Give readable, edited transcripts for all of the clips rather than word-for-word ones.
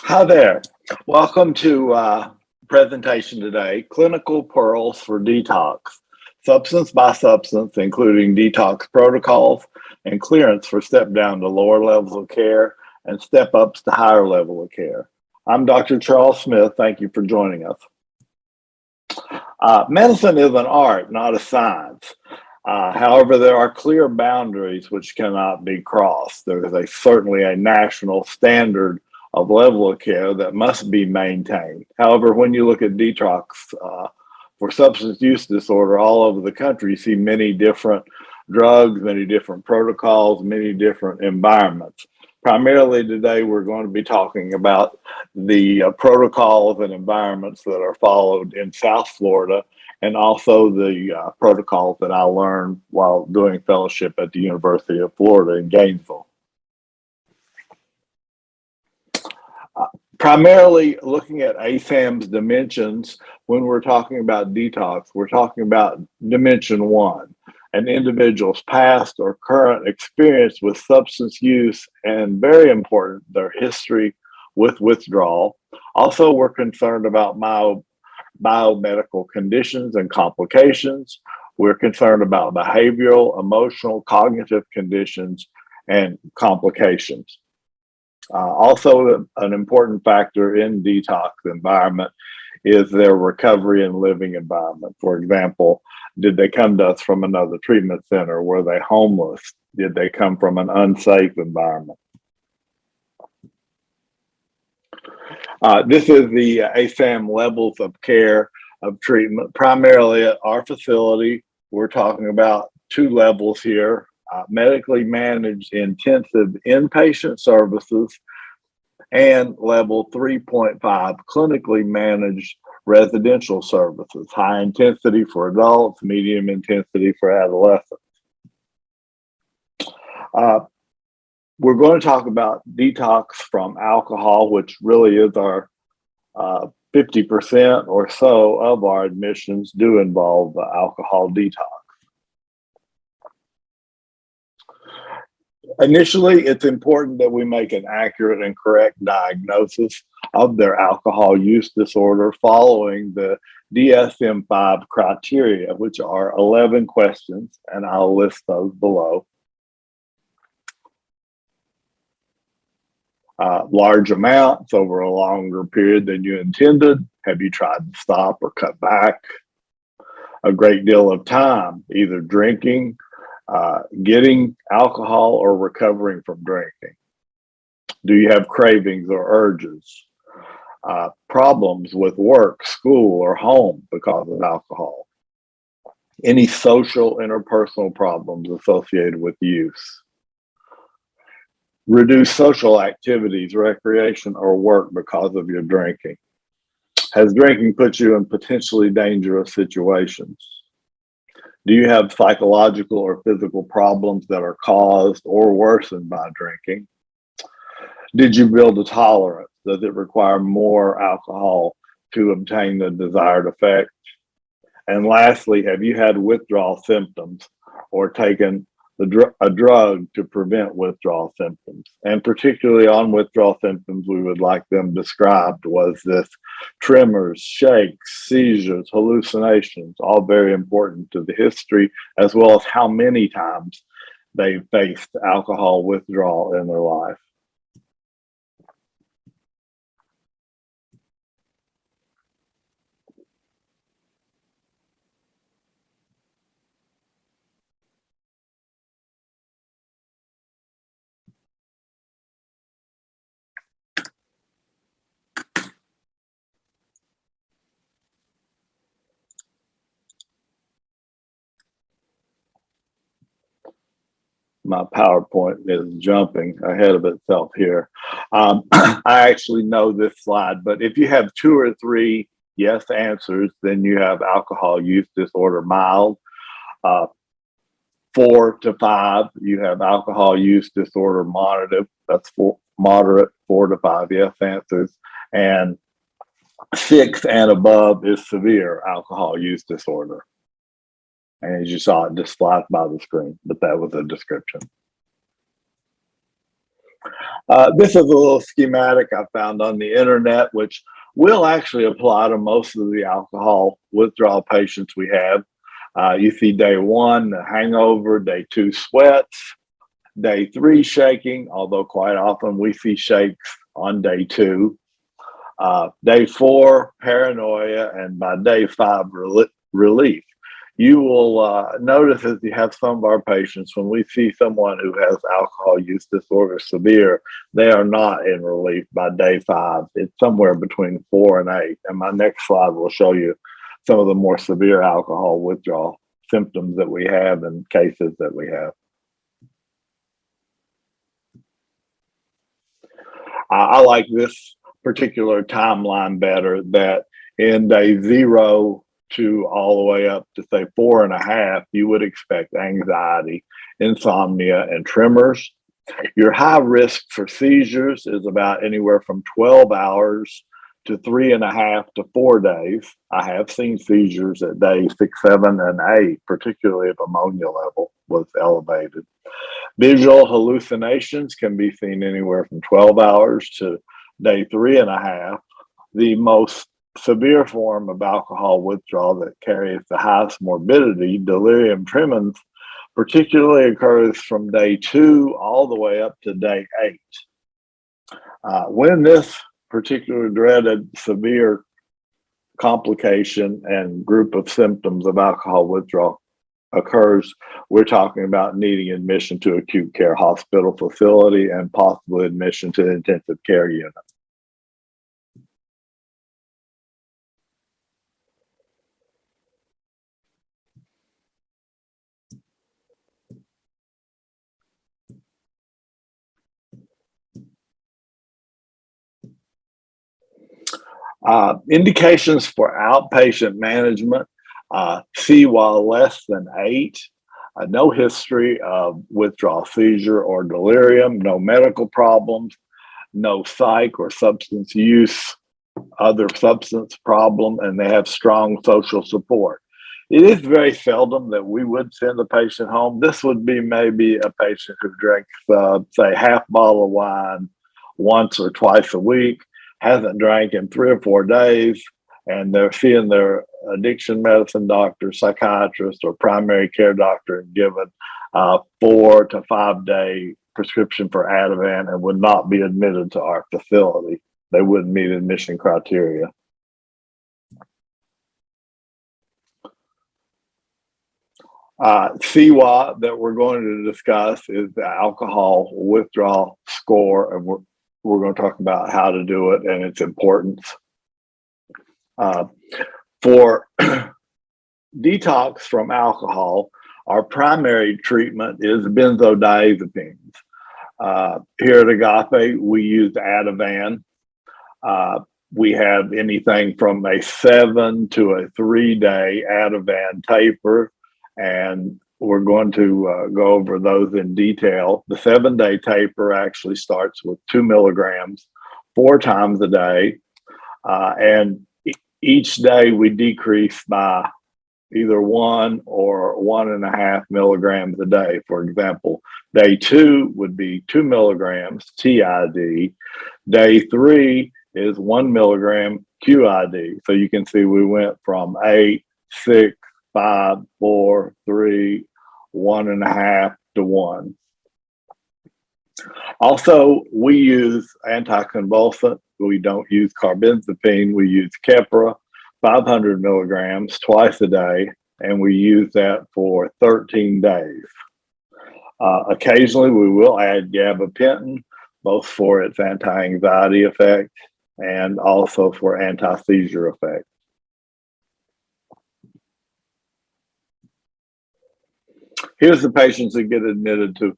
Hi there. Welcome to presentation today, Clinical Pearls for Detox, substance by substance, including detox protocols and clearance for step down to lower levels of care and step ups to higher level of care. I'm Dr. Charles Smith. Thank you for joining us. Medicine is an art, not a science. However, there are clear boundaries which cannot be crossed. There is certainly a national standard of level of care that must be maintained. However, when you look at detox for substance use disorder all over the country, you see many different drugs, many different protocols, many different environments. Primarily today, we're going to be talking about the protocols and environments that are followed in South Florida, and also the protocols that I learned while doing fellowship at the University of Florida in Gainesville. Primarily looking at ASAM's dimensions, when we're talking about detox, we're talking about dimension one, an individual's past or current experience with substance use, and very important, their history with withdrawal. Also, we're concerned about biomedical conditions and complications. We're concerned about behavioral, emotional, cognitive conditions and complications. Also, an important factor in detox environment is their recovery and living environment. For example, did they come to us from another treatment center? Were they homeless? Did they come from an unsafe environment? This is the ASAM levels of care of treatment. Primarily at our facility, we're talking about two levels here. Medically managed intensive inpatient services and level 3.5 clinically managed residential services, high intensity for adults, medium intensity for adolescents. We're going to talk about detox from alcohol, which really is our 50% or so of our admissions do involve alcohol detox. Initially, it's important that we make an accurate and correct diagnosis of their alcohol use disorder following the DSM-5 criteria, which are 11 questions, and I'll list those below. Large amounts over a longer period than you intended. Have you tried to stop or cut back? A great deal of time, either drinking, getting alcohol, or recovering from drinking. Do you have cravings or urges? Problems with work, school, or home because of alcohol? Any social interpersonal problems associated with use? Reduce social activities, recreation, or work because of your drinking? Has drinking put you in potentially dangerous situations? Do you have psychological or physical problems that are caused or worsened by drinking? Did you build a tolerance? Does it require more alcohol to obtain the desired effect? And lastly, have you had withdrawal symptoms or taken a drug to prevent withdrawal symptoms? And particularly on withdrawal symptoms, we would like them described. Was this tremors, shakes, seizures, hallucinations, all very important to the history, as well as how many times they faced alcohol withdrawal in their life. My PowerPoint is jumping ahead of itself here. I actually know this slide, but if you have 2 or 3 yes answers, then you have alcohol use disorder mild. 4 to 5, you have alcohol use disorder moderate. That's moderate, 4 to 5 yes answers. And 6 and above is severe alcohol use disorder. And as you saw, it just flies by the screen, but that was a description. This is a little schematic I found on the internet, which will actually apply to most of the alcohol withdrawal patients we have. You see day one, the hangover, day two, sweats, day three, shaking, although quite often we see shakes on day two. Day four, paranoia, and by day five, relief. You will notice as you have some of our patients, when we see someone who has alcohol use disorder severe, they are not in relief by day five. It's somewhere between 4 and 8. And my next slide will show you some of the more severe alcohol withdrawal symptoms that we have and cases that we have. I like this particular timeline better, that in day 0 to all the way up to say 4.5, you would expect anxiety, insomnia, and tremors. Your high risk for seizures is about anywhere from 12 hours to 3.5 to 4 days. I have seen seizures at day 6, 7, and 8, particularly if ammonia level was elevated. Visual hallucinations can be seen anywhere from 12 hours to day 3.5. The most severe form of alcohol withdrawal that carries the highest morbidity, delirium tremens, particularly occurs from day 2 all the way up to day 8. When this particular dreaded severe complication and group of symptoms of alcohol withdrawal occurs, we're talking about needing admission to acute care hospital facility and possible admission to the intensive care unit. Indications for outpatient management, C while less than 8, no history of withdrawal seizure or delirium, no medical problems, no psych or substance use, other substance problem, and they have strong social support. It is very seldom that we would send a patient home. This would be maybe a patient who drinks, say, half bottle of wine once or twice a week, hasn't drank in 3 or 4 days, and they're seeing their addiction medicine doctor, psychiatrist, or primary care doctor and given a 4 to 5 day prescription for Ativan and would not be admitted to our facility. They wouldn't meet admission criteria. CWA that we're going to discuss is the alcohol withdrawal score, and we're going to talk about how to do it and its importance. For detox from alcohol, our primary treatment is benzodiazepines. Here at Agape, we use Ativan. We have anything from a 7 to a 3 day Ativan taper, and we're going to go over those in detail. The 7-day taper actually starts with 2 milligrams 4 times a day, and each day we decrease by either 1 or 1.5 milligrams a day. For example, day 2 would be 2 milligrams TID. Day 3 is 1 milligram QID. So you can see we went from 8, 6, 5, 4, 3, 1.5 to 1. Also, we use anticonvulsant. We don't use carbenzapine. We use Keppra, 500 milligrams twice a day, and we use that for 13 days. Occasionally, we will add gabapentin, both for its anti-anxiety effect and also for anti-seizure effect. Here's the patients that get admitted to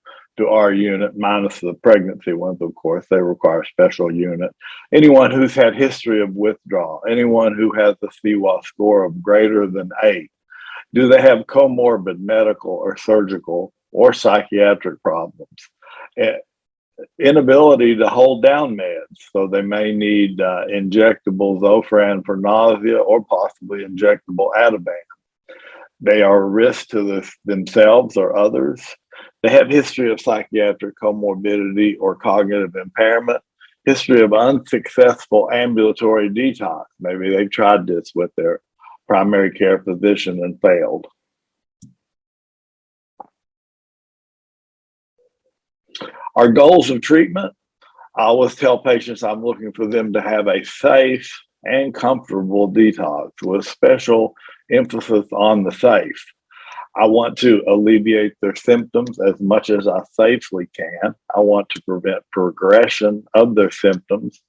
our unit, minus the pregnancy ones, of course. They require a special unit. Anyone who's had history of withdrawal, anyone who has a CWA score of greater than 8. Do they have comorbid medical or surgical or psychiatric problems? Inability to hold down meds. So they may need injectable Zofran for nausea or possibly injectable Ativan. They are a risk to themselves or others. They have history of psychiatric comorbidity or cognitive impairment, history of unsuccessful ambulatory detox. Maybe they've tried this with their primary care physician and failed. Our goals of treatment, I always tell patients I'm looking for them to have a safe and comfortable detox with special emphasis on the safe. I want to alleviate their symptoms as much as I safely can. I want to prevent progression of their symptoms.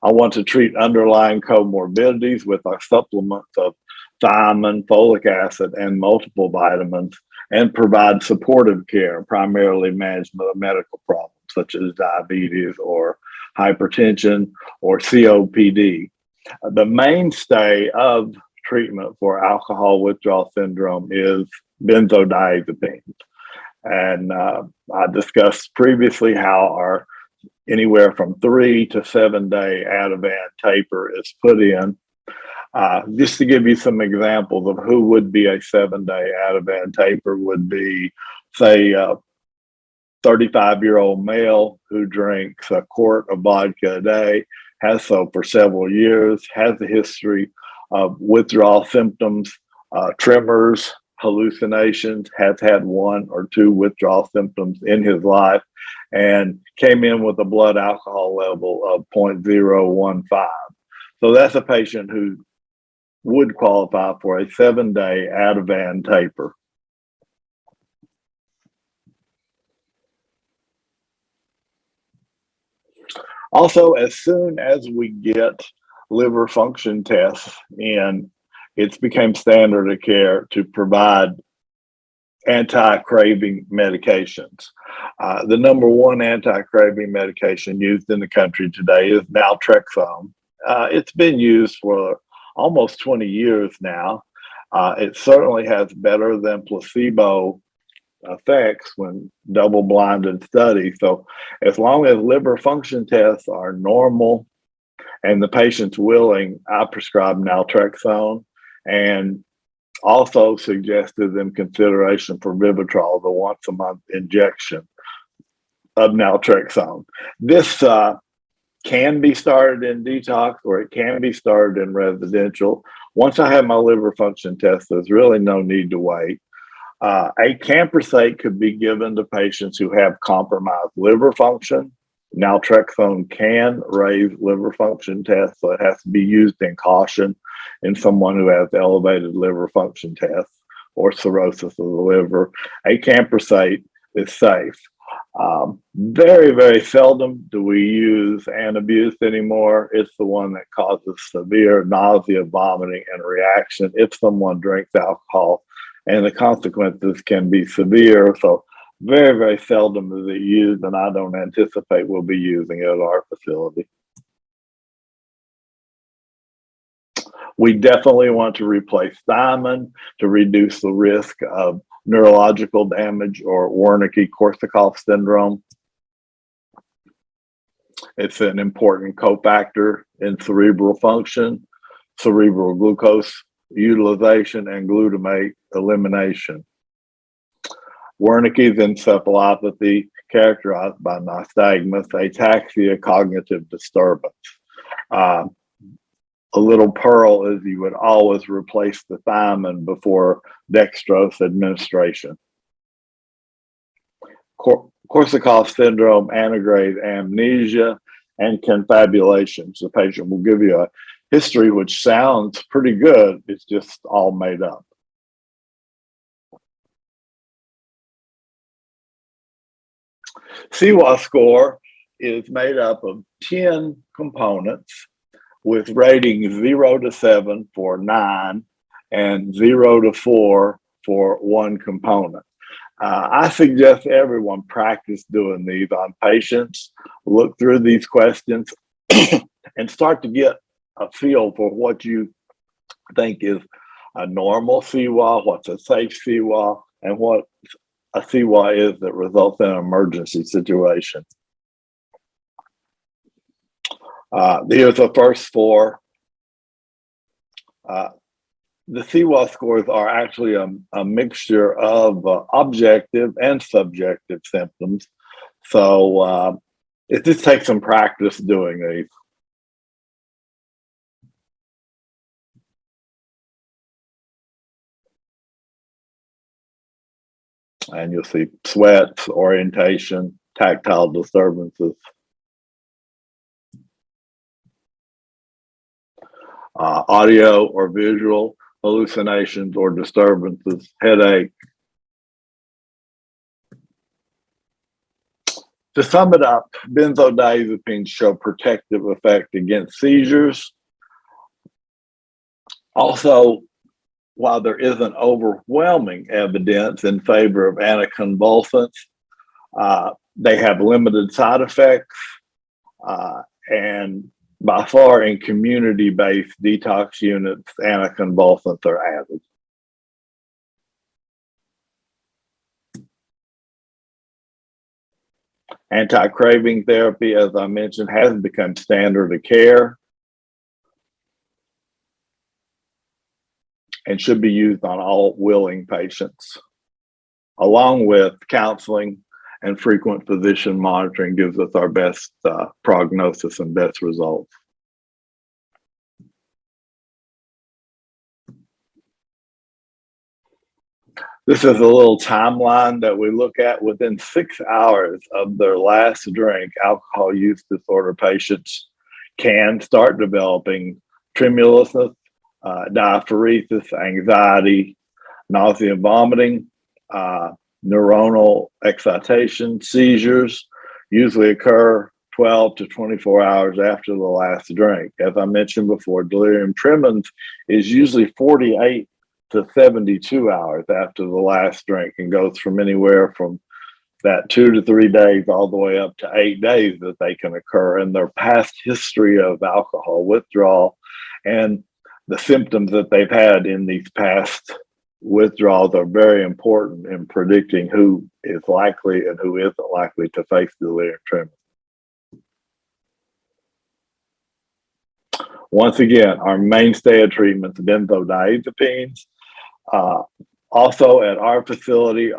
I want to treat underlying comorbidities with our supplements of thiamine, folic acid, and multiple vitamins, and provide supportive care, primarily management of medical problems such as diabetes or hypertension or COPD. The mainstay of treatment for alcohol withdrawal syndrome is benzodiazepines. And I discussed previously how our anywhere from 3 to 7 day Ativan taper is put in. Just to give you some examples of who would be a 7-day Ativan taper would be, say, a 35-year-old male who drinks a quart of vodka a day, has so for several years, has a history of withdrawal symptoms, tremors, hallucinations, has had 1 or 2 withdrawal symptoms in his life, and came in with a blood alcohol level of 0.015. So that's a patient who would qualify for a 7-day Ativan taper. Also, as soon as we get liver function tests in, it's become standard of care to provide anti-craving medications. The number 1 anti-craving medication used in the country today is naltrexone. It's been used for almost 20 years now. It certainly has better than placebo effects when double-blinded studies. So as long as liver function tests are normal and the patient's willing, I prescribe naltrexone, and also suggested them consideration for Vivitrol, the once-a-month injection of naltrexone. This can be started in detox, or it can be started in residential. Once I have my liver function test, there's really no need to wait. Acamprosate could be given to patients who have compromised liver function. Naltrexone can raise liver function tests, so it has to be used in caution in someone who has elevated liver function tests or cirrhosis of the liver. Acamprosate is safe. Very, very seldom do we use Antabuse anymore. It's the one that causes severe nausea, vomiting, and reaction if someone drinks alcohol, and the consequences can be severe. So very, very seldom is it used, and I don't anticipate we'll be using it at our facility. We definitely want to replace thiamine to reduce the risk of neurological damage or Wernicke-Korsakoff syndrome. It's an important cofactor in cerebral function, cerebral glucose utilization, and glutamate elimination. Wernicke's encephalopathy, characterized by nystagmus, ataxia, cognitive disturbance. A little pearl is you would always replace the thiamine before dextrose administration. Korsakoff syndrome, antegrade amnesia, and confabulations. The patient will give you a history which sounds pretty good. It's just all made up. CWA score is made up of 10 components with ratings 0 to 7 for 9 and 0 to 4 for 1 component. I suggest everyone practice doing these on patients, look through these questions, and start to get a feel for what you think is a normal CWA, what's a safe CWA, and what a CWA is that results in an emergency situation. Here's the first 4. the CWAS scores are actually a mixture of objective and subjective symptoms. So it just takes some practice doing these. And you'll see sweats, orientation, tactile disturbances, audio or visual hallucinations or disturbances, headache. To sum it up, benzodiazepines show protective effect against seizures. Also, while there isn't overwhelming evidence in favor of anticonvulsants, they have limited side effects, and by far in community-based detox units, anticonvulsants are added. Anti-craving therapy, as I mentioned, has become standard of care and should be used on all willing patients. Along with counseling and frequent physician monitoring gives us our best prognosis and best results. This is a little timeline that we look at. Within 6 hours of their last drink, alcohol use disorder patients can start developing tremulousness, diaphoresis, anxiety, nausea and vomiting, neuronal excitation, seizures usually occur 12 to 24 hours after the last drink. As I mentioned before, delirium tremens is usually 48 to 72 hours after the last drink and goes from anywhere from that 2 to 3 days all the way up to 8 days that they can occur, in their past history of alcohol withdrawal and the symptoms that they've had in these past withdrawals are very important in predicting who is likely and who isn't likely to face delirium tremens. Once again, our mainstay of treatment is benzodiazepines. Also at our facility,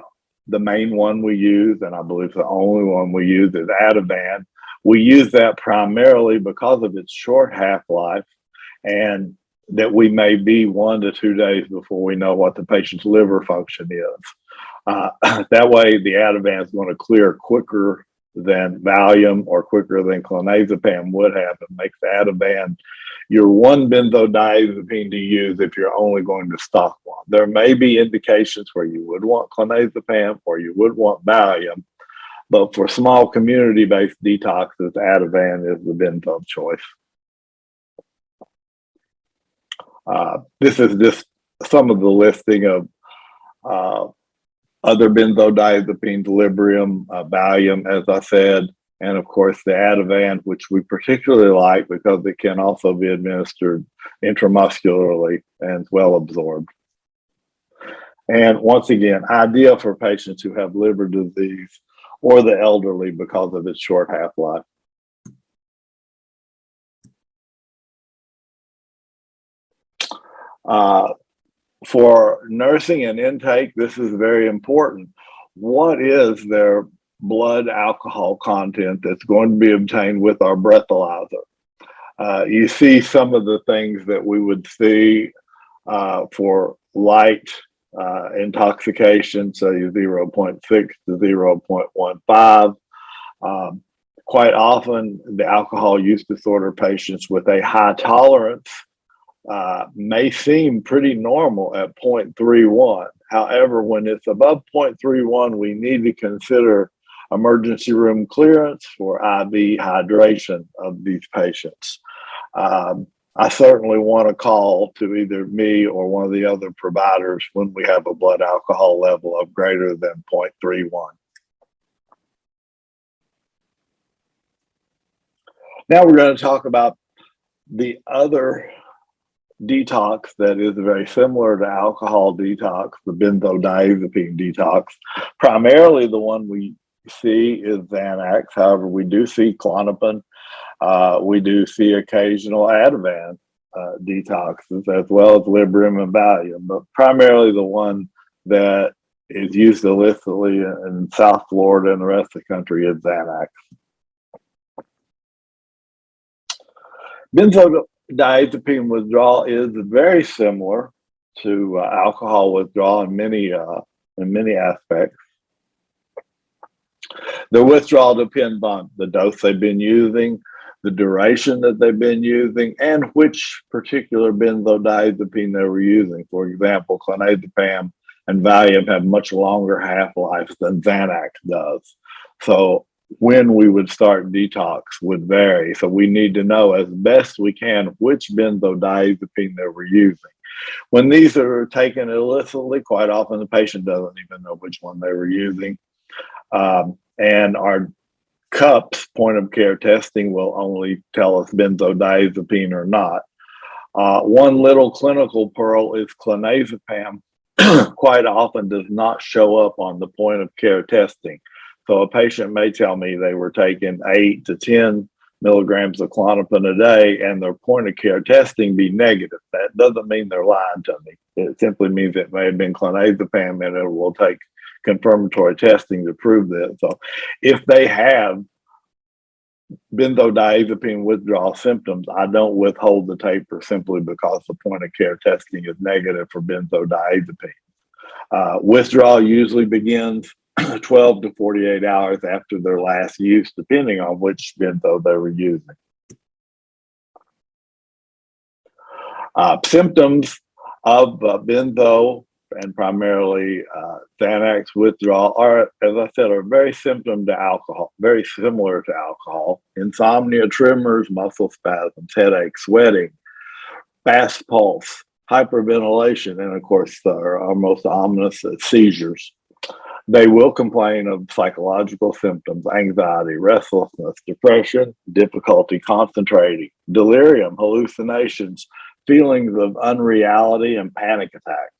the main one we use, and I believe the only one we use, is Ativan. We use that primarily because of its short half-life and that we may be 1 to 2 days before we know what the patient's liver function is. That way, the Ativan is going to clear quicker than Valium or quicker than clonazepam would have. It makes the Ativan your one benzodiazepine to use if you're only going to stock one. There may be indications where you would want clonazepam or you would want Valium, but for small community-based detoxes, Ativan is the benzo of choice. This is just some of the listing of other benzodiazepines, Librium, Valium, as I said, and of course the Ativan, which we particularly like because it can also be administered intramuscularly and well absorbed. And once again, ideal for patients who have liver disease or the elderly because of its short half-life. For nursing and intake, this is very important. What is their blood alcohol content that's going to be obtained with our breathalyzer? You see some of the things that we would see for light intoxication, so 0.6 to 0.15. Quite often, the alcohol use disorder patients with a high tolerance may seem pretty normal at 0.31. However, when it's above 0.31, we need to consider emergency room clearance for IV hydration of these patients. I certainly want to call to either me or one of the other providers when we have a blood alcohol level of greater than 0.31. Now we're going to talk about the other detox that is very similar to alcohol detox, the benzodiazepine detox. Primarily the one we see is Xanax. However, we do see Klonopin. We do see occasional Ativan. detoxes, as well as Librium and Valium, but primarily the one that is used illicitly in South Florida and the rest of the country is Xanax. Benzodiazepine withdrawal is very similar to alcohol withdrawal in many aspects. The withdrawal depends on the dose they've been using, the duration that they've been using, and which particular benzodiazepine they were using. For example, clonazepam and Valium have much longer half-lives than Xanax does. So when we would start detox would vary. So we need to know as best we can which benzodiazepine they were using. When these are taken illicitly, quite often the patient doesn't even know which one they were using. And our cups point of care testing will only tell us benzodiazepine or not. One little clinical pearl is clonazepam quite often does not show up on the point of care testing. So a patient may tell me they were taking 8 to 10 milligrams of Klonopin a day and their point of care testing be negative. That doesn't mean they're lying to me. It simply means it may have been clonazepam, and it will take confirmatory testing to prove this. So if they have benzodiazepine withdrawal symptoms, I don't withhold the taper simply because the point of care testing is negative for benzodiazepine. Withdrawal usually begins 12 to 48 hours after their last use, depending on which benzo they were using. Symptoms of benzo and primarily Xanax withdrawal are, as I said, are very similar to alcohol. Insomnia, tremors, muscle spasms, headache, sweating, fast pulse, hyperventilation, and of course, our most ominous seizures. They will complain of psychological symptoms, anxiety, restlessness, depression, difficulty concentrating, delirium, hallucinations, feelings of unreality, and panic attacks.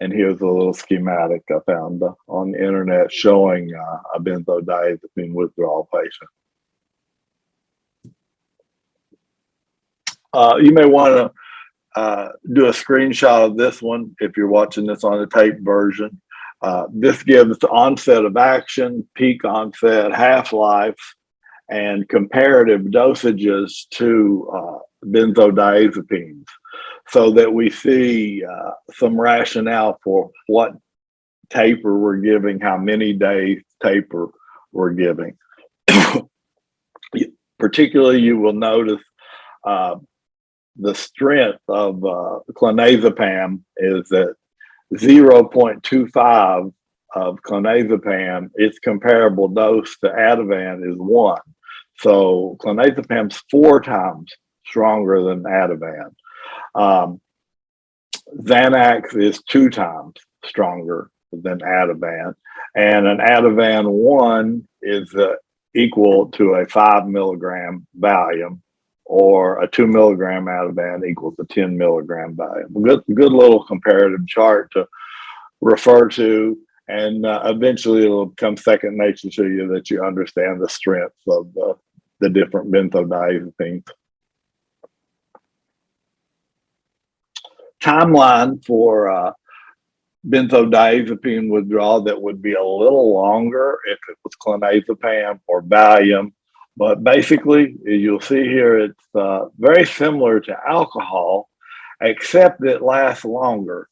And here's a little schematic I found on the internet showing a benzodiazepine withdrawal patient. You may want to do a screenshot of this one if you're watching this on the tape version. This gives the onset of action, peak onset, half-life, and comparative dosages to benzodiazepines, so that we see some rationale for what taper we're giving, how many days taper we're giving. Particularly, you will notice the strength of clonazepam is that 0.25 of clonazepam, its comparable dose to Ativan is 1. So clonazepam's 4 times stronger than Ativan. Xanax is 2 times stronger than Ativan, and an Ativan 1 is equal to a 5 milligram Valium, or a 2 milligram Ativan equals a 10 milligram Valium. Good little comparative chart to refer to, and eventually it'll become second nature to you that you understand the strength of the different benzodiazepines. Timeline for benzodiazepine withdrawal that would be a little longer if it was clonazepam or Valium. But basically, you'll see here it's very similar to alcohol, except it lasts longer.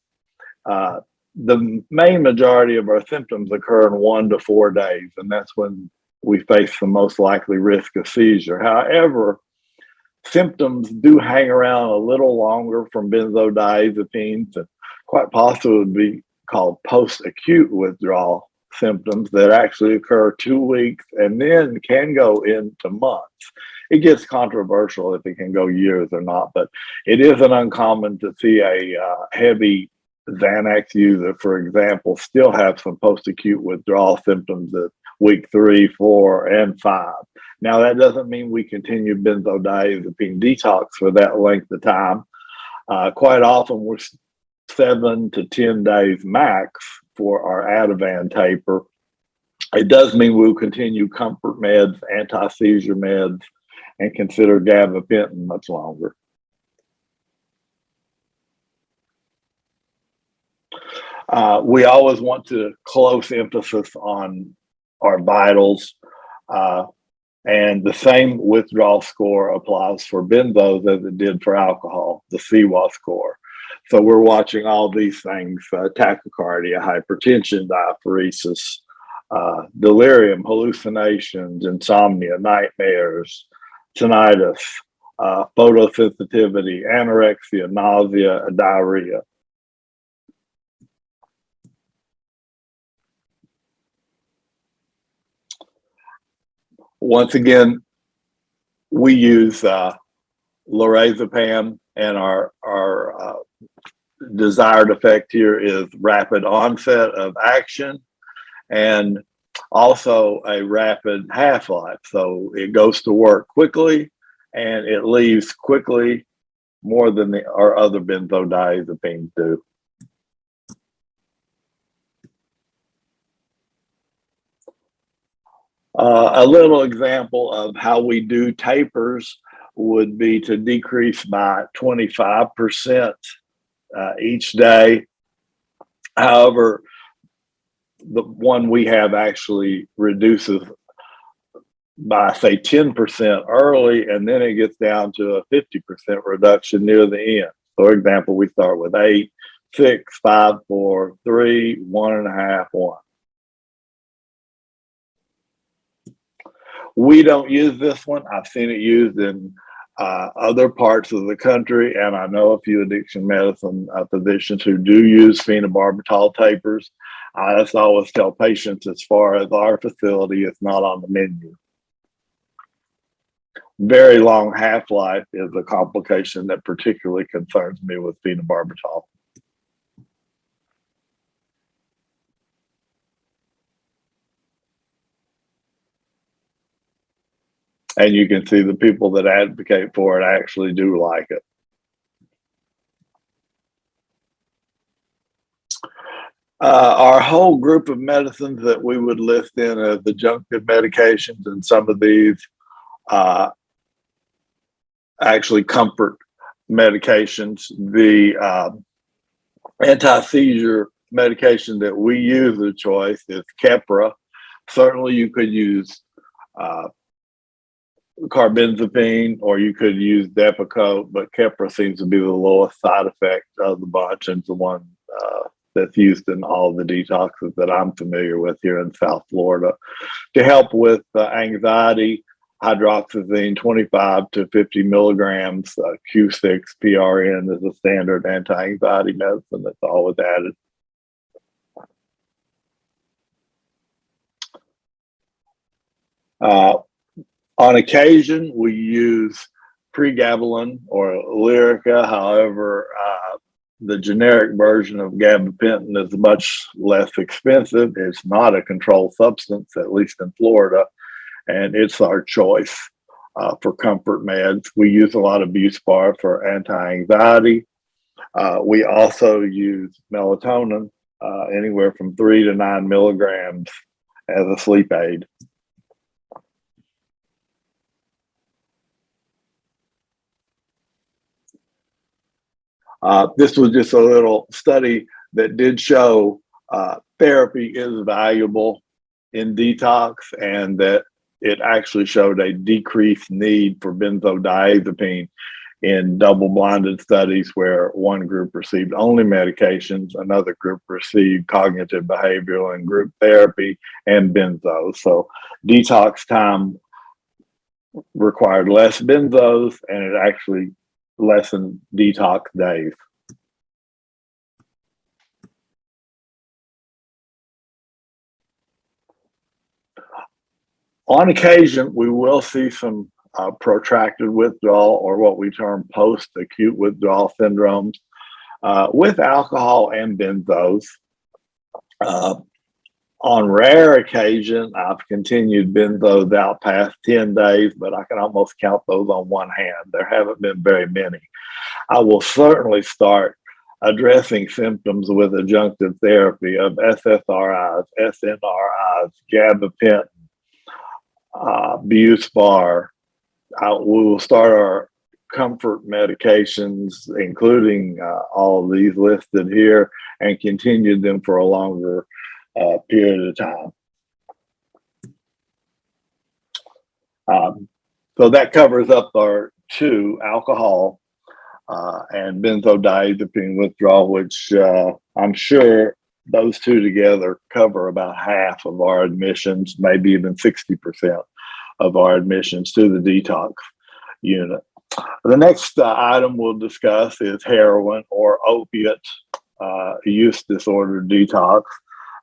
The main majority of our symptoms occur in 1 to 4 days, and that's when we face the most likely risk of seizure. However, symptoms do hang around a little longer from benzodiazepines, and quite possibly would be called post-acute withdrawal symptoms that actually occur 2 weeks and then can go into months. It gets controversial if it can go years or not, but it isn't uncommon to see a heavy Xanax user, for example, still have some post-acute withdrawal symptoms at week 3, 4, and 5. Now, that doesn't mean we continue benzodiazepine detox for that length of time. Quite often, we're 7 to 10 days max for our Ativan taper. It does mean we'll continue comfort meds, anti-seizure meds, and consider gabapentin much longer. We always want to close emphasis on our vitals, and the same withdrawal score applies for benzos as it did for alcohol, the CWA score. So we're watching all these things: tachycardia, hypertension, diaphoresis, delirium, hallucinations, insomnia, nightmares, tinnitus, photosensitivity, anorexia, nausea, and diarrhea. Once again, we use lorazepam, and our desired effect here is rapid onset of action and also a rapid half-life. So it goes to work quickly and it leaves quickly, more than our other benzodiazepines do. A little example of how we do tapers would be to decrease by 25% each day. However, the one we have actually reduces by, say, 10% early, and then it gets down to a 50% reduction near the end. For example, we start with 8, 6, 5, 4, 3, 1.5, 1. We don't use this one. I've seen it used in other parts of the country, and I know a few addiction medicine physicians who do use phenobarbital tapers. I just always tell patients, as far as our facility, it's not on the menu. Very long half-life is a complication that particularly concerns me with phenobarbital. And you can see the people that advocate for it actually do like it. Our whole group of medicines that we would list in as adjunctive medications, and some of these actually comfort medications. The anti-seizure medication that we use of choice is Keppra. Certainly you could use carbenzapine, or you could use Depakote, but Keppra seems to be the lowest side effect of the bunch, and the one that's used in all the detoxes that I'm familiar with here in South Florida. To help with anxiety, hydroxyzine 25 to 50 milligrams, Q6 PRN is a standard anti-anxiety medicine that's always added. On occasion, we use pregabalin or Lyrica. However, the generic version of gabapentin is much less expensive. It's not a controlled substance, at least in Florida, and it's our choice for comfort meds. We use a lot of Buspar for anti-anxiety. We also use melatonin, anywhere from 3 to 9 milligrams, as a sleep aid. This was just a little study that did show therapy is valuable in detox, and that it actually showed a decreased need for benzodiazepine in double-blinded studies where one group received only medications, another group received cognitive behavioral and group therapy and benzos. So detox time required less benzos, and it actually lessened detox days. On occasion, we will see some protracted withdrawal, or what we term post-acute withdrawal syndromes, with alcohol and benzos. On rare occasion, I've continued benzos out past 10 days, but I can almost count those on one hand. There haven't been very many. I will certainly start addressing symptoms with adjunctive therapy of SSRIs, SNRIs, gabapentin, Buspar, We will start our comfort medications, including all of these listed here, and continue them for a longer period of time. So that covers up our two, alcohol and benzodiazepine withdrawal, which I'm sure those two together cover about half of our admissions, maybe even 60% of our admissions to the detox unit. The next item we'll discuss is heroin or opiate use disorder detox.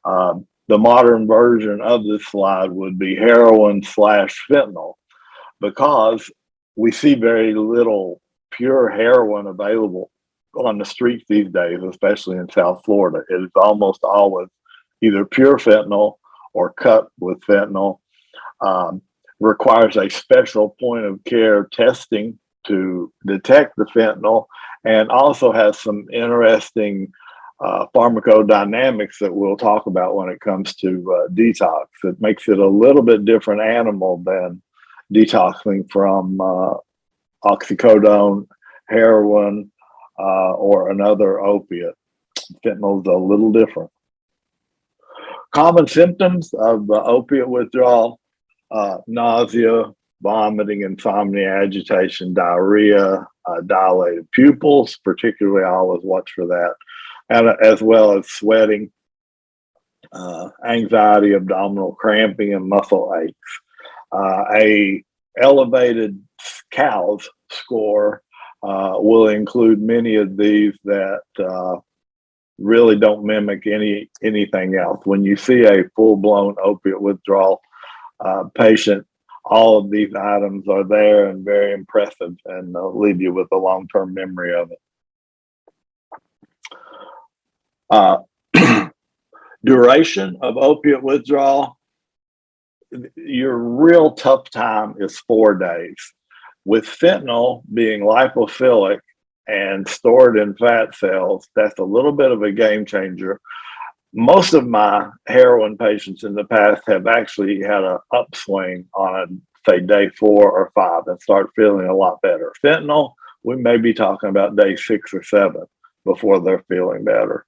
The modern version of this slide would be heroin / fentanyl, because we see very little pure heroin available on the streets these days, especially in South Florida. It is almost always either pure fentanyl or cut with fentanyl. Requires a special point of care testing to detect the fentanyl, and also has some interesting pharmacodynamics that we'll talk about when it comes to detox. It makes it a little bit different animal than detoxing from oxycodone, heroin, or another opiate. Fentanyl is a little different. Common symptoms of opiate withdrawal: nausea, vomiting, insomnia, agitation, diarrhea, dilated pupils, particularly I always watch for that, and as well as sweating, anxiety, abdominal cramping, and muscle aches. A elevated CALS score will include many of these that really don't mimic anything else. When you see a full-blown opiate withdrawal patient, all of these items are there and very impressive, and they'll leave you with a long-term memory of it. Duration of opiate withdrawal: your real tough time is 4 days. With fentanyl being lipophilic and stored in fat cells, that's a little bit of a game changer. Most of my heroin patients in the past have actually had an upswing on, say, day 4 or 5 and start feeling a lot better. Fentanyl, we may be talking about day 6 or 7 before they're feeling better.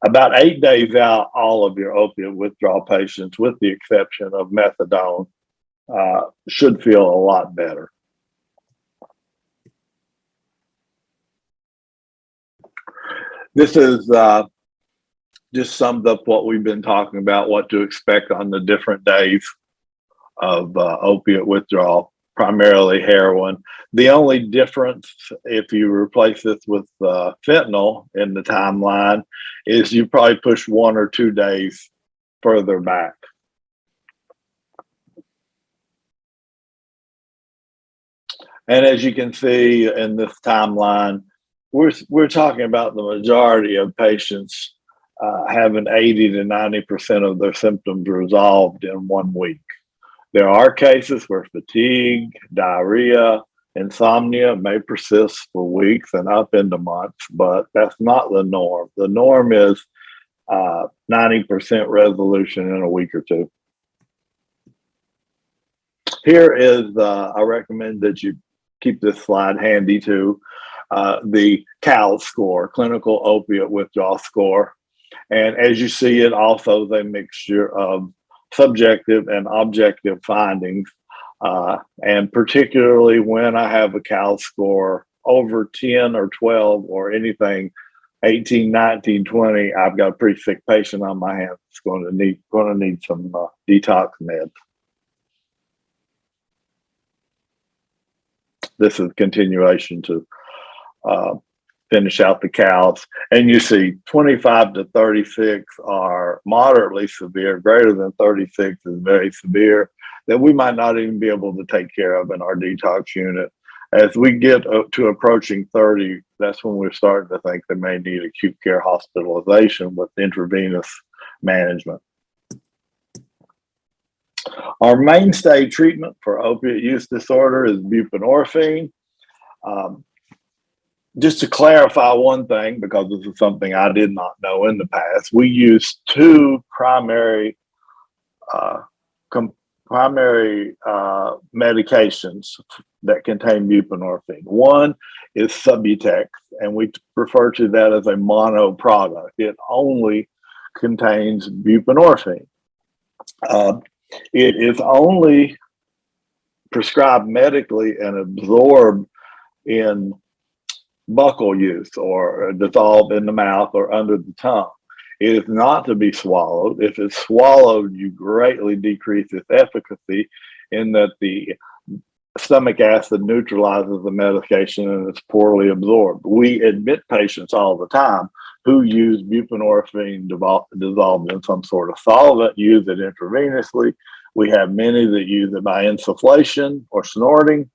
About 8 days out, all of your opiate withdrawal patients, with the exception of methadone, should feel a lot better. This is just sums up what we've been talking about, what to expect on the different days of opiate withdrawal, primarily heroin. The only difference, if you replace this with fentanyl in the timeline, is you probably push 1 or 2 days further back. And as you can see in this timeline, we're talking about the majority of patients having 80 to 90% of their symptoms resolved in 1 week. There are cases where fatigue, diarrhea, insomnia may persist for weeks and up into months, but that's not the norm. The norm is 90% resolution in a week or 2. Here is, I recommend that you keep this slide handy too, the CALS score, clinical opiate withdrawal score. And as you see, it also is a mixture of subjective and objective findings. And particularly when I have a CALS score over 10 or 12 or anything 18, 19, 20, I've got a pretty sick patient on my hands that's going to need some detox meds. This is continuation to finish out the CALS. And you see 25 to 36 are moderately severe. Greater than 36 is very severe, that we might not even be able to take care of in our detox unit. As we get up to approaching 30, that's when we're starting to think they may need acute care hospitalization with intravenous management. Our mainstay treatment for opiate use disorder is buprenorphine. Just to clarify one thing, because this is something I did not know in the past, we use 2 primary primary medications that contain buprenorphine. One is Subutex, and we refer to that as a mono product. It only contains buprenorphine. It is only prescribed medically and absorbed in buccal use or dissolved in the mouth or under the tongue. It is not to be swallowed. If it's swallowed, you greatly decrease its efficacy in that the stomach acid neutralizes the medication and it's poorly absorbed. We admit patients all the time who use buprenorphine dissolved in some sort of solvent, use it intravenously. We have many that use it by insufflation or snorting.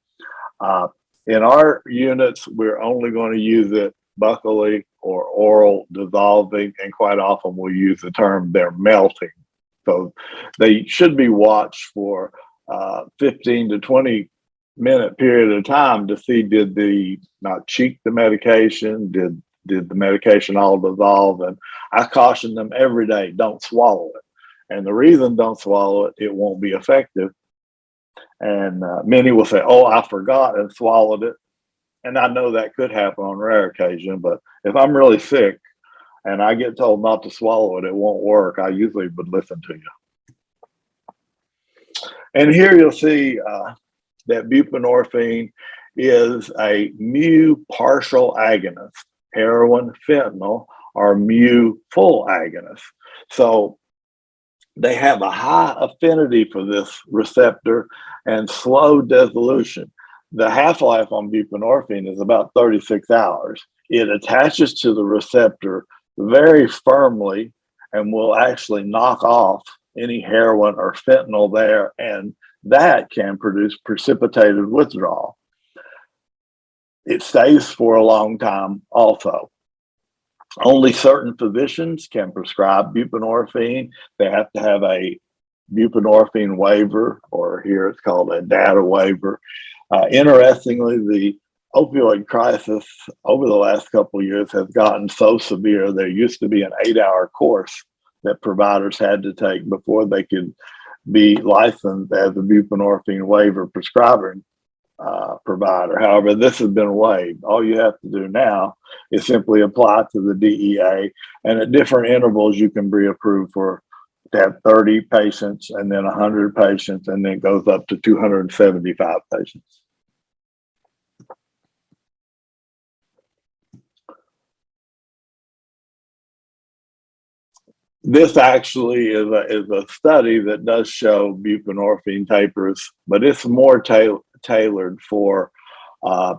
In our units, we're only going to use it buccally or oral dissolving, and quite often we'll use the term they're melting. So they should be watched for 15 to 20 minute period of time to see did the not cheek the medication, did the medication all dissolve. And I caution them every day, don't swallow it. And the reason don't swallow it, it won't be effective. And many will say, oh, I forgot and swallowed it. And I know that could happen on rare occasion, but if I'm really sick and I get told not to swallow it, it won't work. I usually would listen to you. And here you'll see that buprenorphine is a mu partial agonist. Heroin, fentanyl are mu full agonists. So they have a high affinity for this receptor and slow dissolution. The half-life on buprenorphine is about 36 hours. It attaches to the receptor very firmly and will actually knock off any heroin or fentanyl there, and that can produce precipitated withdrawal. It stays for a long time also. Only certain physicians can prescribe buprenorphine. They have to have a buprenorphine waiver, or here it's called a data waiver. Interestingly, the opioid crisis over the last couple of years has gotten so severe. There used to be an 8-hour course that providers had to take before they could be licensed as a buprenorphine waiver prescribing provider. However, this has been waived. All you have to do now is simply apply to the DEA, and at different intervals, you can be approved for to have 30 patients and then 100 patients, and then it goes up to 275 patients. This actually is a study that does show buprenorphine tapers, but it's more tailored for a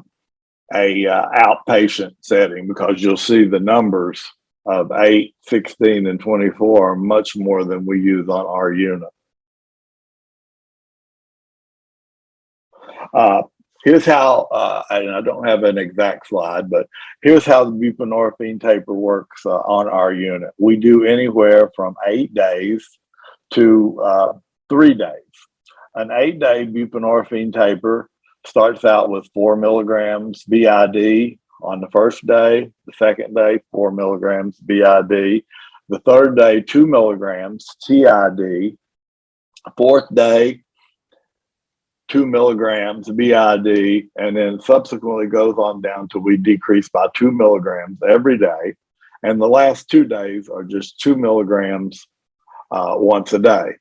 outpatient setting, because you'll see the numbers of 8, 16, and 24 are much more than we use on our unit. Here's how, and I don't have an exact slide, but here's how the buprenorphine taper works on our unit. We do anywhere from 8 days to 3 days. An 8-day buprenorphine taper starts out with 4 milligrams BID on the first day. The second day, 4 milligrams BID. The third day, 2 milligrams TID. Fourth day, 2 milligrams BID, and then subsequently goes on down till we decrease by 2 milligrams every day. And the last 2 days are just 2 milligrams once a day.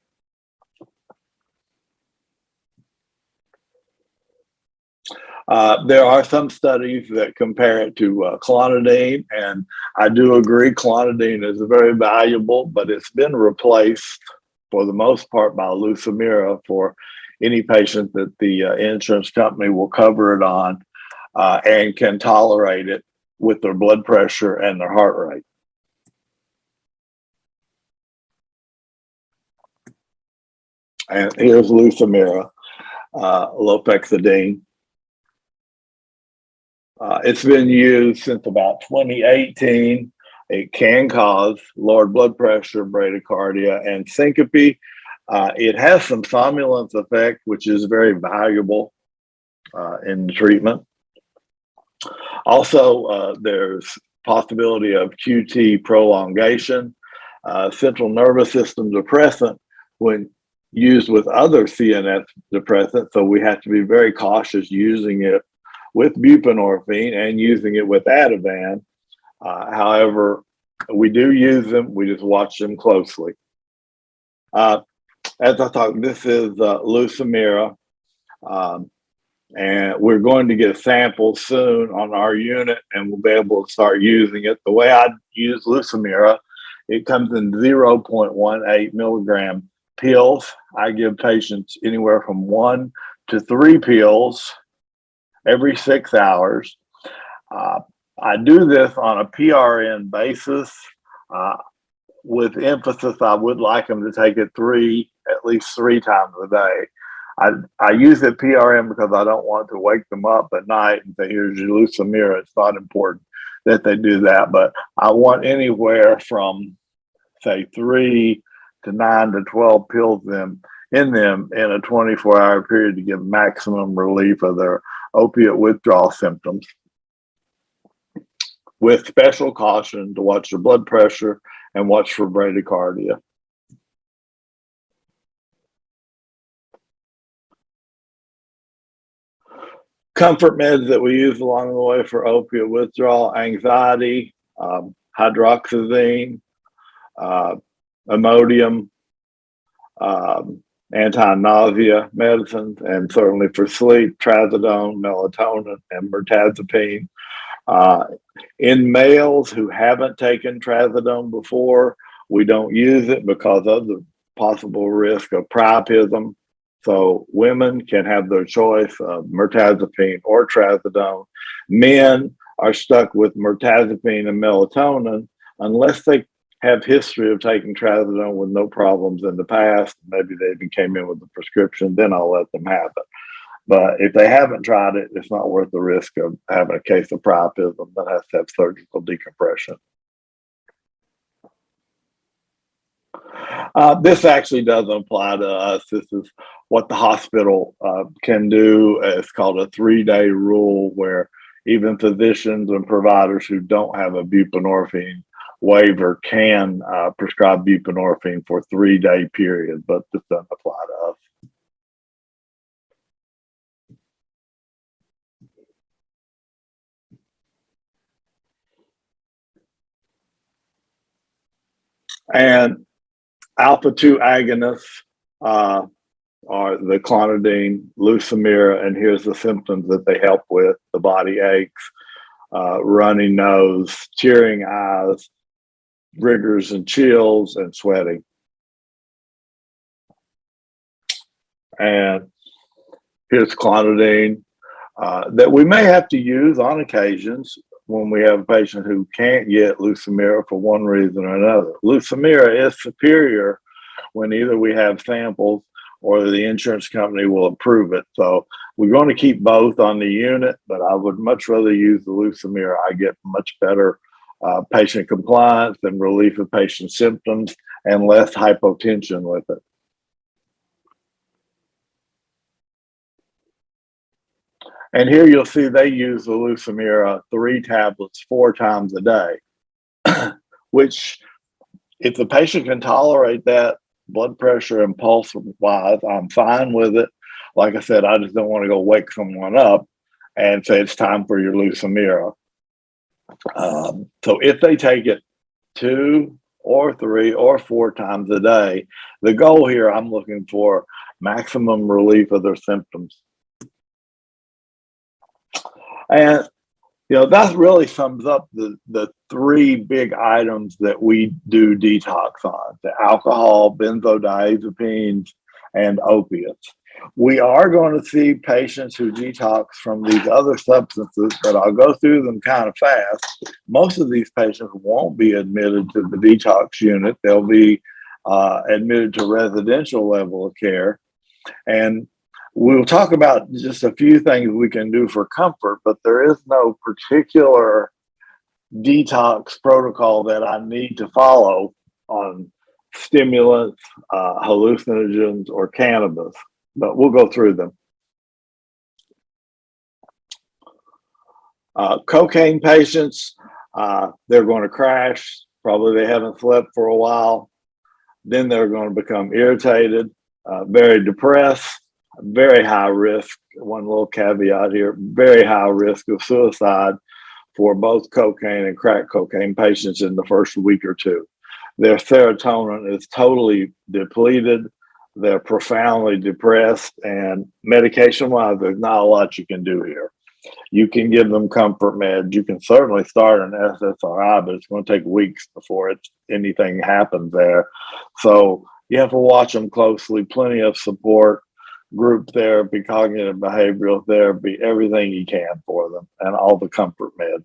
There are some studies that compare it to clonidine, and I do agree clonidine is very valuable, but it's been replaced for the most part by Lucemira for any patient that the insurance company will cover it on and can tolerate it with their blood pressure and their heart rate. And here's Lucemira, lofexidine. It's been used since about 2018. It can cause lowered blood pressure, bradycardia, and syncope. It has some somnolence effect, which is very valuable in the treatment. Also, there's possibility of QT prolongation. Central nervous system depressant, when used with other CNS depressants, so we have to be very cautious using it with buprenorphine and using it with Ativan. However, we do use them, we just watch them closely. As I talked, this is Lucemira, and we're going to get samples soon on our unit, and we'll be able to start using it. The way I use Lucemira, it comes in 0.18 milligram pills. I give patients anywhere from 1 to 3 pills every 6 hours. I do this on a PRN basis. With emphasis, I would like them to take it at least three times a day. I use it PRN because I don't want to wake them up at night and say, here's your Lucemira. It's not important that they do that, but I want anywhere from, say, 3 to 9 to 12 pills in them in a 24-hour period to give maximum relief of their opiate withdrawal symptoms, with special caution to watch their blood pressure and watch for bradycardia. Comfort meds that we use along the way for opiate withdrawal: anxiety, hydroxyzine, Imodium, anti-nausea medicines, and certainly for sleep, trazodone, melatonin, and mirtazapine. In males who haven't taken trazodone before, we don't use it because of the possible risk of priapism. So women can have their choice of mirtazapine or trazodone. Men are stuck with mirtazapine and melatonin unless they have history of taking trazodone with no problems in the past. Maybe they even came in with a prescription, then I'll let them have it. But if they haven't tried it, it's not worth the risk of having a case of priapism that has to have surgical decompression. This actually doesn't apply to us. This is what the hospital can do. It's called a 3-day rule, where even physicians and providers who don't have a buprenorphine waiver can prescribe buprenorphine for a 3-day period, but this doesn't apply to us. And alpha-2 agonists are the clonidine, Lucemira, and here's the symptoms that they help with: the body aches, runny nose, tearing eyes, rigors and chills, and sweating. And here's clonidine that we may have to use on occasions when we have a patient who can't get Lucemira for one reason or another. Lucemira is superior when either we have samples or the insurance company will approve it. So we're going to keep both on the unit, but I would much rather use the Lucemira. I get much better patient compliance and relief of patient symptoms and less hypotension with it. And here you'll see they use the Lucemira 3 tablets 4 times a day, which if the patient can tolerate that blood pressure and pulse wise, I'm fine with it. Like I said, I just don't want to go wake someone up and say it's time for your Lucemira. So if they take it 2 or 3 or 4 times a day, the goal here, I'm looking for maximum relief of their symptoms. And that really sums up the 3 big items that we do detox on: the alcohol, benzodiazepines, and opiates. We are going to see patients who detox from these other substances, but I'll go through them kind of fast. Most of these patients won't be admitted to the detox unit. They'll be admitted to residential level of care. And we'll talk about just a few things we can do for comfort, but there is no particular detox protocol that I need to follow on stimulants, hallucinogens, or cannabis, but we'll go through them. Cocaine patients, they're going to crash. Probably they haven't slept for a while. Then they're going to become irritated. very depressed, very high risk. One little caveat here, very high risk of suicide for both cocaine and crack cocaine patients in the first week or two. Their serotonin is totally depleted. They're profoundly depressed, and medication wise, there's not a lot you can do here. You can give them comfort meds. You can certainly start an SSRI, but it's going to take weeks before anything happens there. So you have to watch them closely. Plenty of support, group therapy, cognitive behavioral therapy, everything you can for them, and all the comfort meds.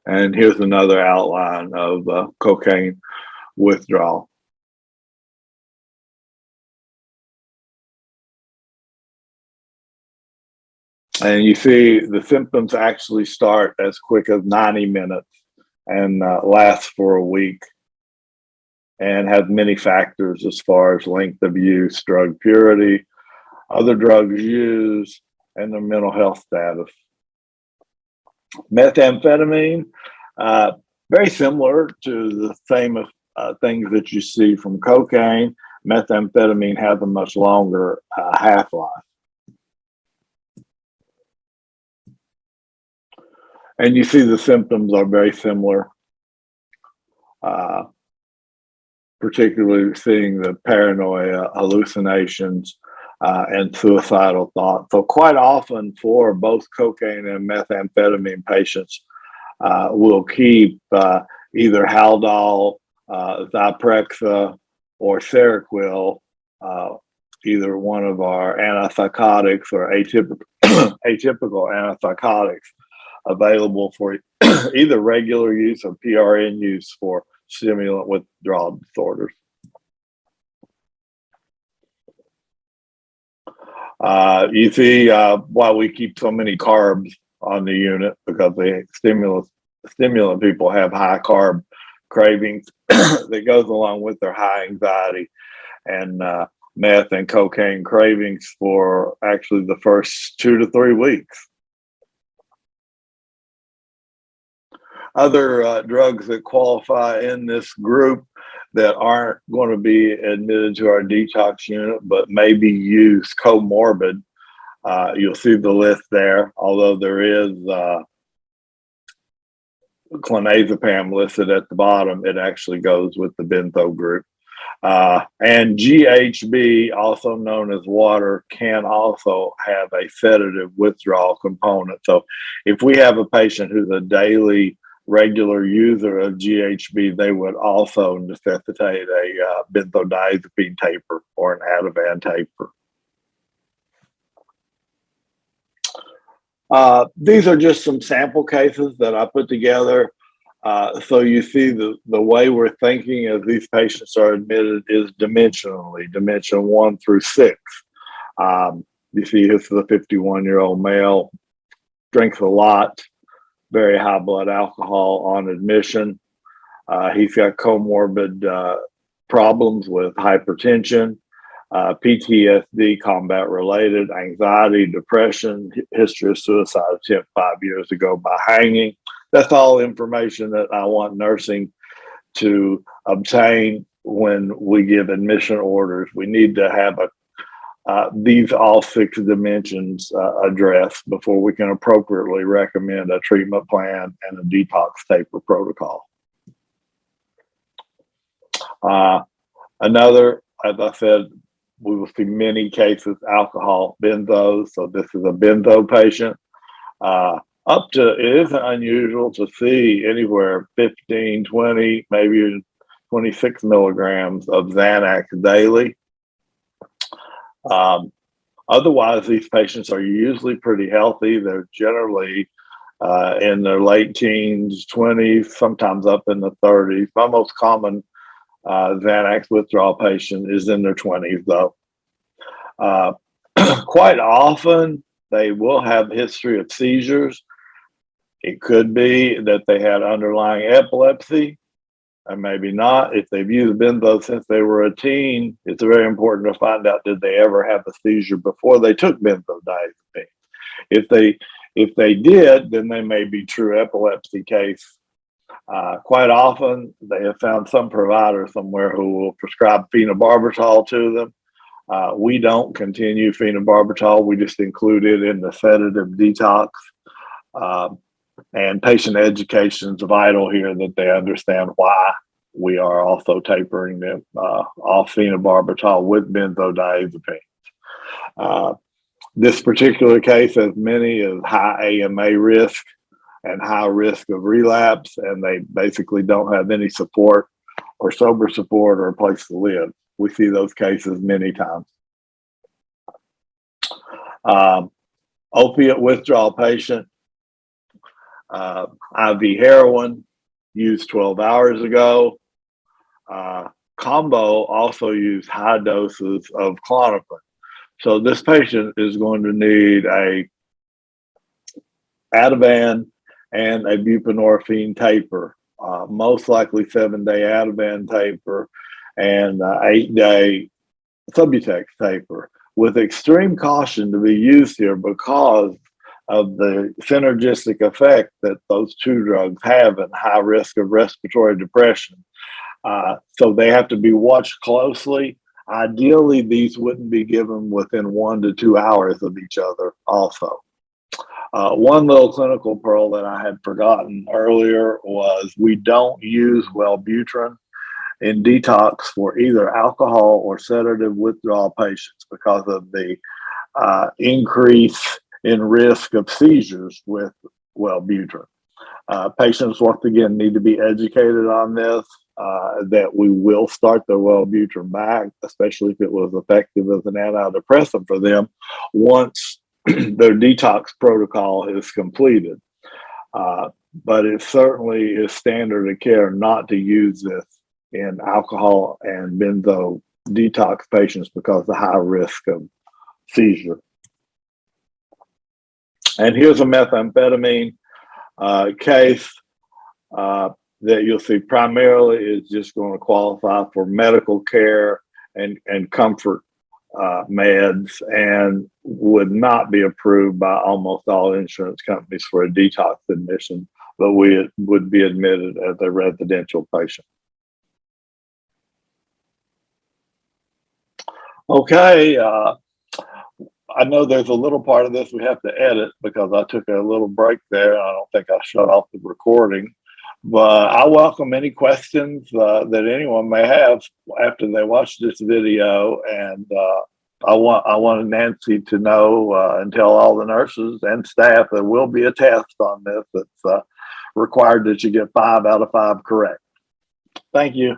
And here's another outline of cocaine withdrawal. And you see the symptoms actually start as quick as 90 minutes and last for a week, and have many factors as far as length of use, drug purity, other drugs used, and their mental health status. Methamphetamine, very similar to the same things that you see from cocaine. Methamphetamine has a much longer half-life. And you see the symptoms are very similar, particularly seeing the paranoia, hallucinations, and suicidal thoughts. So quite often for both cocaine and methamphetamine patients, we'll keep either Haldol, Zyprexa, or Seroquel, either one of our antipsychotics or atypical antipsychotics, available for either regular use or PRN use for stimulant withdrawal disorders. You see why we keep so many carbs on the unit, because the stimulant people have high carb cravings that goes along with their high anxiety, and meth and cocaine cravings for actually the first 2 to 3 weeks. Other drugs that qualify in this group that aren't going to be admitted to our detox unit, but may be used comorbid. You'll see the list there, although there is clonazepam listed at the bottom. It actually goes with the benzo group. And GHB, also known as water, can also have a sedative withdrawal component. So if we have a patient who's a daily regular user of GHB, they would also necessitate a benzodiazepine taper or an Ativan taper. These are just some sample cases that I put together. So you see the way we're thinking as these patients are admitted is dimensionally, dimension 1 through 6. You see this is a 51-year-old male, drinks a lot, very high blood alcohol on admission. He's got comorbid problems with hypertension, PTSD, combat related, anxiety, depression, history of suicide attempt 5 years ago by hanging. That's all information that I want nursing to obtain when we give admission orders. We need to have these all 6 dimensions addressed before we can appropriately recommend a treatment plan and a detox taper protocol. Another, as I said, we will see many cases alcohol, benzos. So this is a benzo patient. It isn't unusual to see anywhere 15, 20, maybe even 26 milligrams of Xanax daily. Otherwise, these patients are usually pretty healthy. They're generally in their late teens, 20s, sometimes up in the 30s. My most common Xanax withdrawal patient is in their 20s, though. Quite often, they will have a history of seizures. It could be that they had underlying epilepsy, and maybe not. If they've used benzo since they were a teen, it's very important to find out, did they ever have a seizure before they took benzodiazepine? If they did, then they may be true epilepsy case. Quite often, they have found some provider somewhere who will prescribe phenobarbital to them. We don't continue phenobarbital. We just include it in the sedative detox. And patient education is vital here, that they understand why we are also tapering them off phenobarbital with benzodiazepines. This particular case has many as high AMA risk and high risk of relapse, and they basically don't have any support or sober support or a place to live. We see those cases many times. Opiate withdrawal patient, IV heroin used 12 hours ago. Combo also used high doses of Klonopin. So this patient is going to need a Ativan and a buprenorphine taper, most likely 7-day Ativan taper and 8-day Subutex taper, with extreme caution to be used here because of the synergistic effect that those two drugs have and high risk of respiratory depression. So they have to be watched closely. Ideally, these wouldn't be given within 1 to 2 hours of each other also. One little clinical pearl that I had forgotten earlier was we don't use Wellbutrin in detox for either alcohol or sedative withdrawal patients because of the increase in risk of seizures with Wellbutrin. Patients, once again, need to be educated on this, that we will start the Wellbutrin back, especially if it was effective as an antidepressant for them, once their detox protocol is completed. But it certainly is standard of care not to use this in alcohol and benzo detox patients because of the high risk of seizure. And here's a methamphetamine case that you'll see primarily is just going to qualify for medical care and comfort meds, and would not be approved by almost all insurance companies for a detox admission, but we would be admitted as a residential patient. Okay, I know there's a little part of this we have to edit because I took a little break there. I don't think I shut off the recording, but I welcome any questions that anyone may have after they watch this video. And I wanted Nancy to know and tell all the nurses and staff there will be a test on this. It's required that you get 5 out of 5 correct. Thank you.